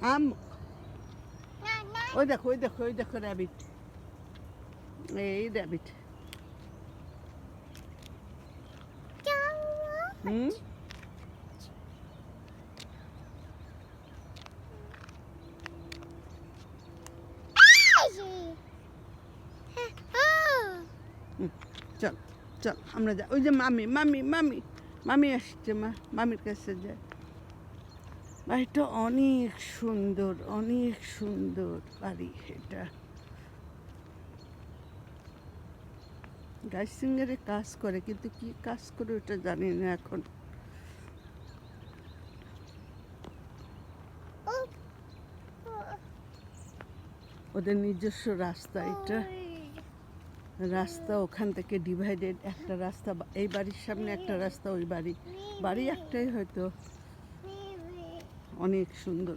আম ওই দেখো ওই দেখো ওই দেখো র্যাবিট, এই র্যাবিট। হুম চল চল আমরা যা, ওই যে মামি মামি মামি মামি আসছে, মামির কাছে যায়। বাড়িটা অনেক সুন্দর, অনেক সুন্দর বাড়ি এটা। গাইড সিঙ্গারে কাজ করে, কিন্তু কি কাজ করে ওটা জানি না এখন। ওদের নিজস্ব রাস্তা এটা, রাস্তা ওখান থেকে ডিভাইডেড। একটা রাস্তা এই বাড়ির সামনে, একটা রাস্তা ওই বাড়ি, বাড়ি একটাই হয়তো। অনেক সুন্দর